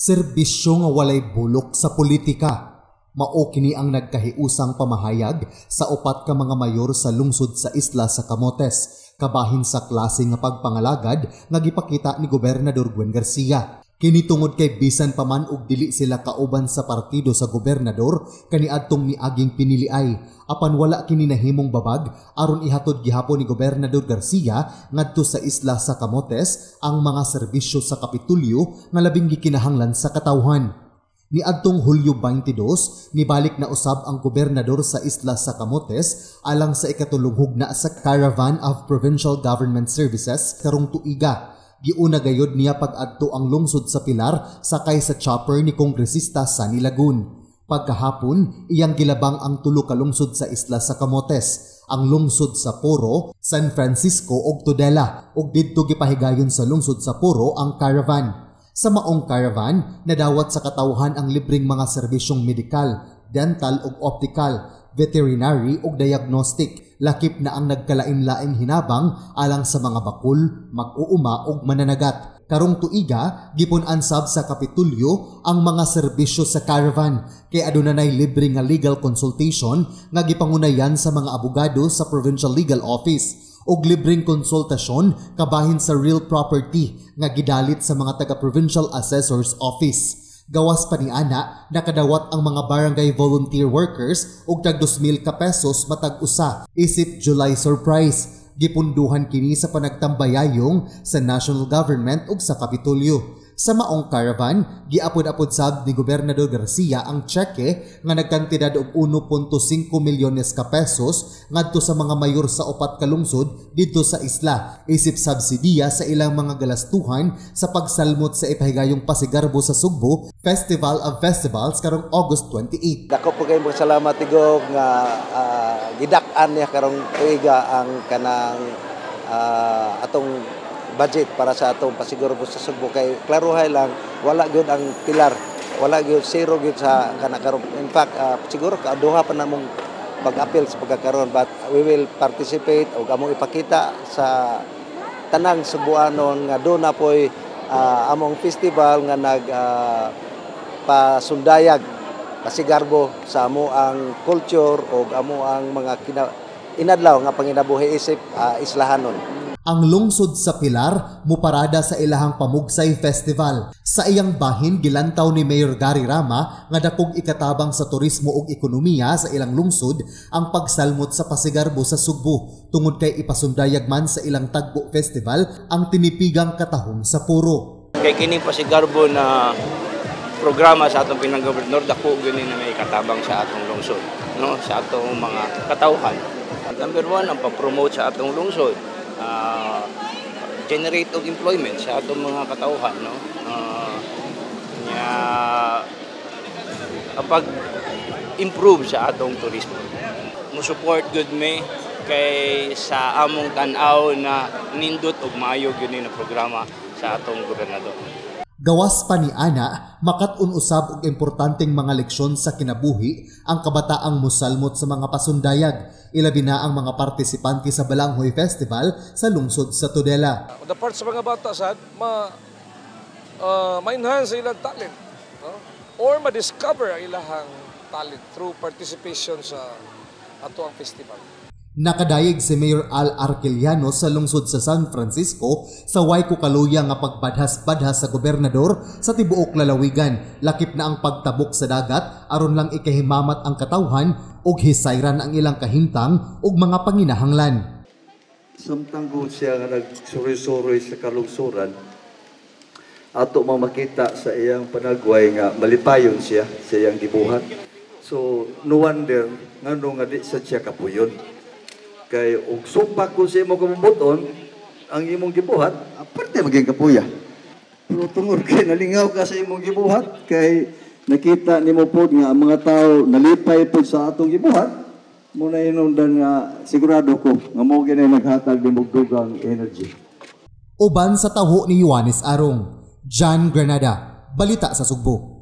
Serbisyo nga walay bulok sa politika. Mao kini ang nagkahiusang pamahayag sa upat ka mga mayor sa lungsod sa isla sa Camotes, kabahin sa klase nga pagpangalagad nga gipakita ni Gobernador Gwen Garcia. Kini tungod kay bisan pa man og dili sila kauban sa partido sa gobernador kaniadtong miaging piniliay, apan wala kini nahimong babag aron ihatod gihapon ni Gobernador Garcia ngadto sa isla sa Camotes ang mga serbisyo sa Kapitulyo nga labing gikinahanglan sa katawhan. Niadtong Hulyo 22, nibalik na usab ang gobernador sa isla sa Camotes alang sa ikatulong hugna sa Caravan of Provincial Government Services karong tuiga. Giuna gayod niya pag-adto ang lungsod sa Pilar sakay sa chopper ni Kongresista Sunny Lagun. Pagkahapon, iyang gilabang ang tulo ka lungsod sa isla sa Camotes, ang lungsod sa Poro, San Francisco ug Tudela, ug didto gipahigayon sa lungsod sa Poro ang Caravan. Sa maong Caravan, nadawat sa katawhan ang libreng mga serbisyong medikal, dental ug optical, veterinary ug diagnostic, lakip na ang nagkalain-laing hinabang alang sa mga bakul, mag-uuma ug mananagat. Karong tuiga, gipun-ansab sa Kapitulyo ang mga serbisyo sa Caravan kay adunay libre nga legal consultation nga gipangunayan sa mga abogado sa Provincial Legal Office ug libreng konsultasyon kabahin sa real property nga gidalit sa mga taga-Provincial Assessor's Office. Gawas pa ni ana, nakadawat ang mga barangay volunteer workers og tag 2,000 ka pesos matag usa isip July surprise. Gipunduhan kini sa panagtambayayong sa national government ug sa Kapitulyo. Sa maong Caravan, giapod-apod sab ni Gobernador Garcia ang tseke nga nagkantidad og 1.5 milyones ka pesos ngadto sa mga mayor sa upat ka lungsod didto sa isla isip subsidiya sa ilang mga galastuhan sa pagsalmot sa ipahigayong Pasigarbo sa Sugbo Festival of Festivals karong August 28. Dako po kayo salamat tigo nga gidak-an niya karong tuiga ang kanang atong budget para sa atong Pasigarbo sa Sugbo kay klaruhay lang wala gyud ang pilar, wala gyud zero gyud sa kanakaron. In fact, siguro duha pa namong pag-appeal sa pagkakaroon, but we will participate o among ipakita sa tanang Subuanon nga doon na po'y among festival nga nag pasundayag Pasigarbo sa amo ang culture o amo ang mga inadlaw nga panginabuhi isip islahanon. Ang lungsod sa Pilar muparada sa ilahang Pamugsay Festival. Sa iyang bahin gilantaw ni Mayor Gary Rama nga dakog ikatabang sa turismo ug ekonomiya sa ilang lungsod ang pagsalmot sa Pasigarbo sa Sugbo tungod kay ipasundayag man sa ilang Tagbo Festival ang tinipigang katahom sa Puro. Kay kini Pasigarbo na programa sa atong pinanggobernador dako gani na may katabang sa atong lungsod, no, sa atong mga katawhan. Number 1 ang pag-promote sa atong lungsod. Generate og employment sa atong mga katawhan, no, kapag improve sa atong turismo. Mo support good me kay sa among tan-aw na nindot og maayo gyud na programa sa atong gobernador. Gawas pa ni ana, makat-un usab og importanteng mga leksyon sa kinabuhi ang kabataang mosalmot sa mga pasundayag, ilabi na ang mga partisipante sa Balanghoy Festival sa lungsod sa Tudela. The part sa mga bata sad ma-enhance ilang talent, no? Or ma-discover ang ilang talent through participation sa ato ang festival. Nakadayeg si Mayor Al Arqueliano sa lungsod sa San Francisco sa way kukaluya nga pagbadhas-badhas sa gobernador sa tibuok lalawigan, lakip na ang pagtabok sa dagat aron lang ikahimamat ang katawhan ug hisayran ang ilang kahimtang ug mga panginahanglan. Samtang siya nga nagsuri-suri sa kalungsuran, ato makita sa iyang panagway nga malipayon siya sa iyang gibuhat. So no wonder ngano nga di sa siya kapuyon. Kay og supak ko sa imong kabubuton ang imong gibuhat, aparte maging kapuya. Pero tungod kay nalingaw ka sa imong gibuhat, kay nakita nimo pod nga ang mga tao nalipay pod sa atong gibuhat, muna hinungdan nga sigurado ko nga mao ginay naghatag nimong dugang energy. Uban sa taho ni Juanes Arong, John Granada, Balita sa Sugbo.